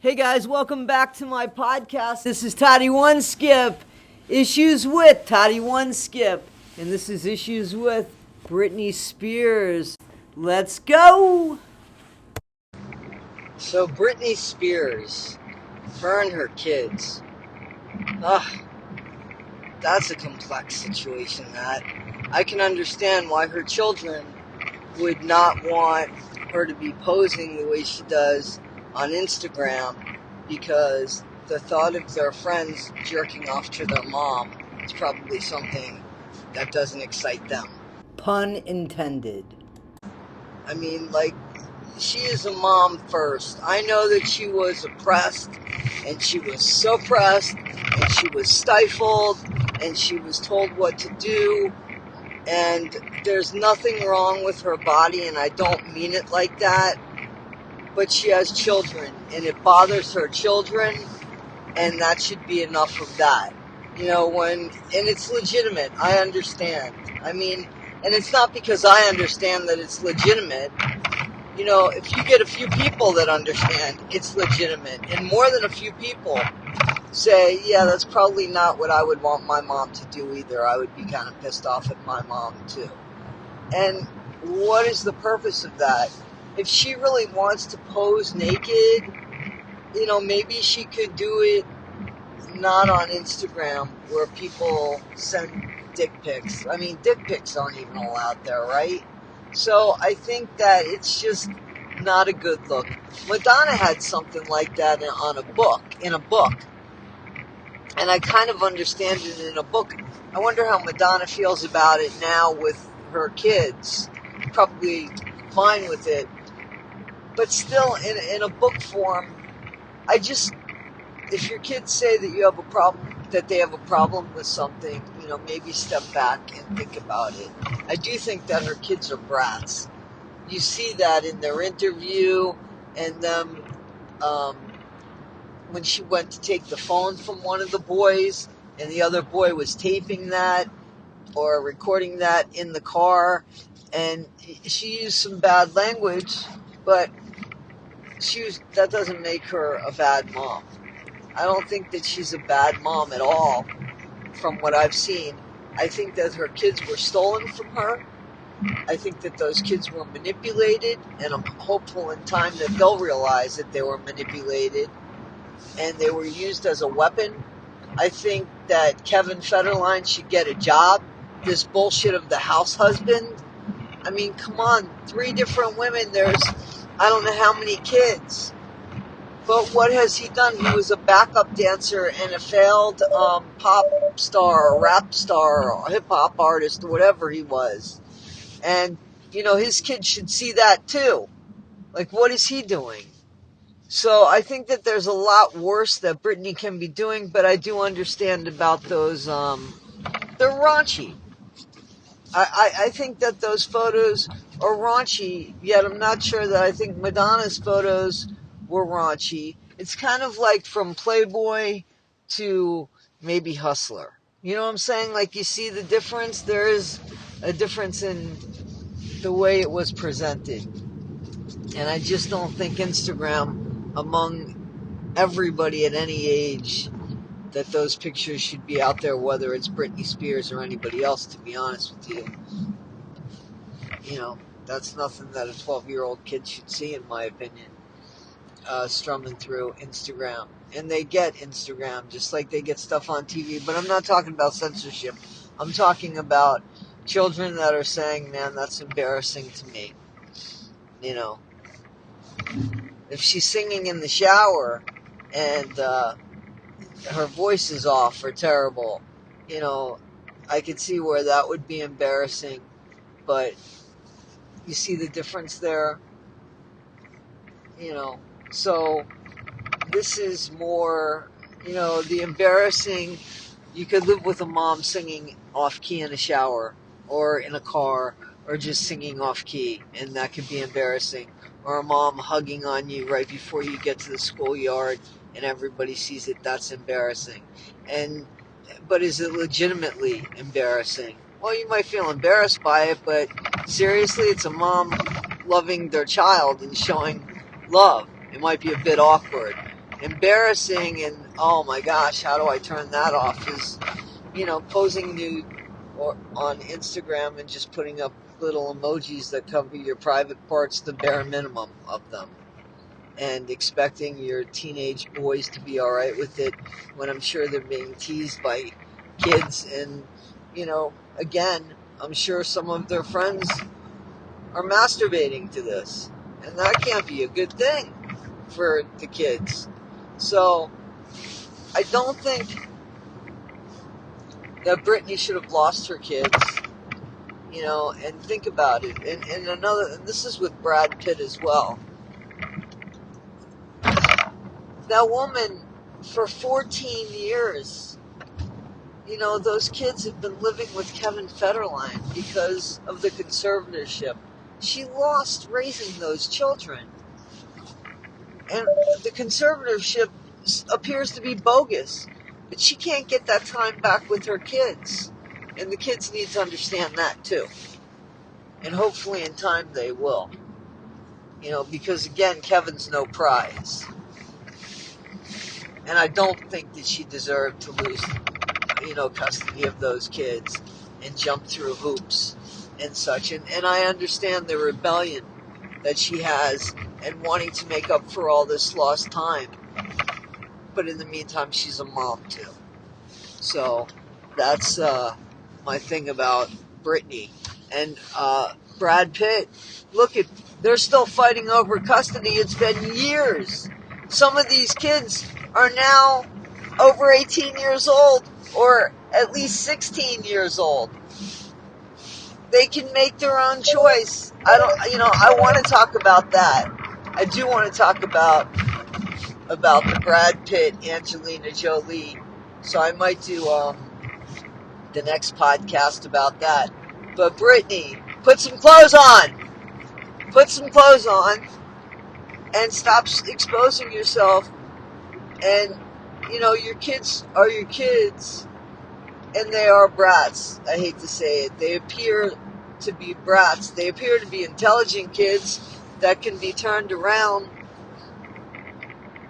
Hey guys, welcome back to my podcast. This is Toddie One Skip. Issues with Toddie One Skip. And this is Issues with Britney Spears. Let's go! So Britney Spears, her and her kids. Ugh, that's a complex situation. That I can understand why her children would not want her to be posing the way she does on Instagram, because the thought of their friends jerking off to their mom is probably something that doesn't excite them. Pun intended. I mean, she is a mom first. I know that she was oppressed, and she was suppressed, and she was stifled, and she was told what to do, and there's nothing wrong with her body, and I don't mean it like that, but she has children, and it bothers her children, and that should be enough of that. And it's legitimate, I understand. I mean, and it's not because I understand that it's legitimate. If you get a few people that understand, it's legitimate, and more than a few people say, yeah, that's probably not what I would want my mom to do either. I would be kind of pissed off at my mom too. And what is the purpose of that? If she really wants to pose naked, maybe she could do it not on Instagram where people send dick pics. I mean, dick pics aren't even allowed there, right? So I think that it's just not a good look. Madonna had something like that in a book. And I kind of understand it in a book. I wonder how Madonna feels about it now with her kids. Probably fine with it. But still, in a book form, if your kids say that they have a problem with something, maybe step back and think about it. I do think that her kids are brats. You see that in their interview, and them when she went to take the phone from one of the boys, and the other boy was taping that or recording that in the car, and she used some bad language, but that doesn't make her a bad mom. I don't think that she's a bad mom at all, from what I've seen. I think that her kids were stolen from her. I think that those kids were manipulated, and I'm hopeful in time that they'll realize that they were manipulated and they were used as a weapon. I think that Kevin Federline should get a job. This bullshit of the house husband. I mean, come on, 3 different women, there's I don't know how many kids. But what has he done? He was a backup dancer and a failed pop star or rap star or hip-hop artist or whatever he was. And, his kids should see that too. What is he doing? So I think that there's a lot worse that Britney can be doing, but I do understand about those, they're raunchy. I think that those photos are raunchy, yet I'm not sure that I think Madonna's photos were raunchy. It's kind of like from Playboy to maybe Hustler. You know what I'm saying? You see the difference? There is a difference in the way it was presented. And I just don't think Instagram, among everybody at any age, that those pictures should be out there, whether it's Britney Spears or anybody else, to be honest with you. That's nothing that a 12-year-old kid should see, in my opinion, strumming through Instagram. And they get Instagram just like they get stuff on TV, but I'm not talking about censorship. I'm talking about children that are saying, man, that's embarrassing to me. If she's singing in the shower and her voice is off or terrible, I could see where that would be embarrassing. But you see the difference there? So this is more, the embarrassing. You could live with a mom singing off key in a shower or in a car or just singing off key, and that could be embarrassing. Or a mom hugging on you right before you get to the schoolyard and everybody sees it. That's embarrassing. But is it legitimately embarrassing? Well, you might feel embarrassed by it, but seriously, it's a mom loving their child and showing love. It might be a bit awkward. embarrassing, and oh my gosh, how do I turn that off, is, posing nude or on Instagram and just putting up little emojis that cover your private parts, the bare minimum of them, and expecting your teenage boys to be all right with it when I'm sure they're being teased by kids. And, again, I'm sure some of their friends are masturbating to this, and that can't be a good thing for the kids. So I don't think that Britney should have lost her kids, and think about it. And this is with Brad Pitt as well. That woman, for 14 years, those kids have been living with Kevin Federline because of the conservatorship. She lost raising those children. And the conservatorship appears to be bogus. But she can't get that time back with her kids. And the kids need to understand that too. And hopefully in time they will. Because again, Kevin's no prize. And I don't think that she deserved to lose, custody of those kids and jump through hoops and such. And I understand the rebellion that she has and wanting to make up for all this lost time. But in the meantime, she's a mom too. So that's my thing about Britney. And Brad Pitt, they're still fighting over custody. It's been years. Some of these kids are now over 18 years old, or at least 16 years old. They can make their own choice. I want to talk about that. I do want to talk about the Brad Pitt, Angelina Jolie. So I might do the next podcast about that. But Britney, put some clothes on. Put some clothes on and stop exposing yourself. And, your kids are your kids, and they are brats. I hate to say it. They appear to be brats. They appear to be intelligent kids that can be turned around,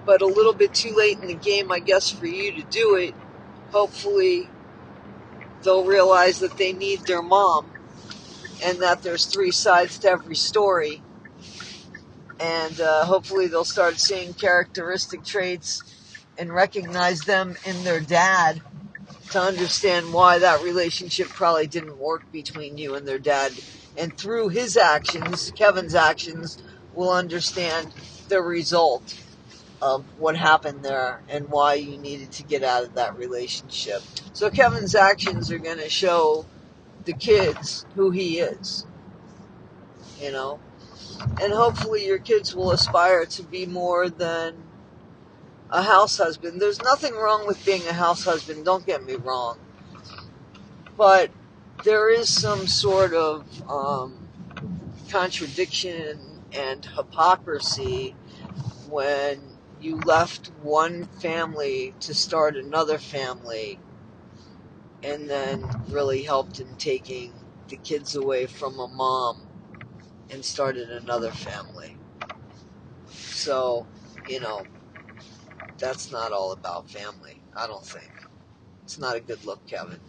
but a little bit too late in the game, I guess, for you to do it. Hopefully, they'll realize that they need their mom and that there's three sides to every story. And hopefully they'll start seeing characteristic traits and recognize them in their dad to understand why that relationship probably didn't work between you and their dad. And through his actions, Kevin's actions, will understand the result of what happened there and why you needed to get out of that relationship. So Kevin's actions are going to show the kids who he is, and hopefully your kids will aspire to be more than a house husband. There's nothing wrong with being a house husband, don't get me wrong, but there is some sort of contradiction and hypocrisy when you left one family to start another family and then really helped in taking the kids away from a mom and started another family. So, that's not all about family, I don't think. It's not a good look, Kevin.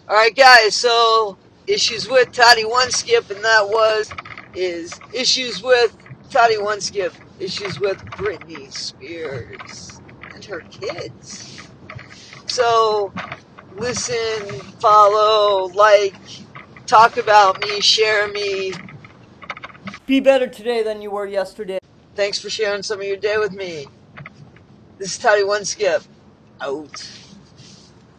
Alright, guys, so issues with Toddie One Skip, and that is issues with Toddie One Skip, issues with Britney Spears and her kids. So, listen, follow, like, talk about me, share me. Be better today than you were yesterday. Thanks for sharing some of your day with me. This is Toddie One Skip. Out.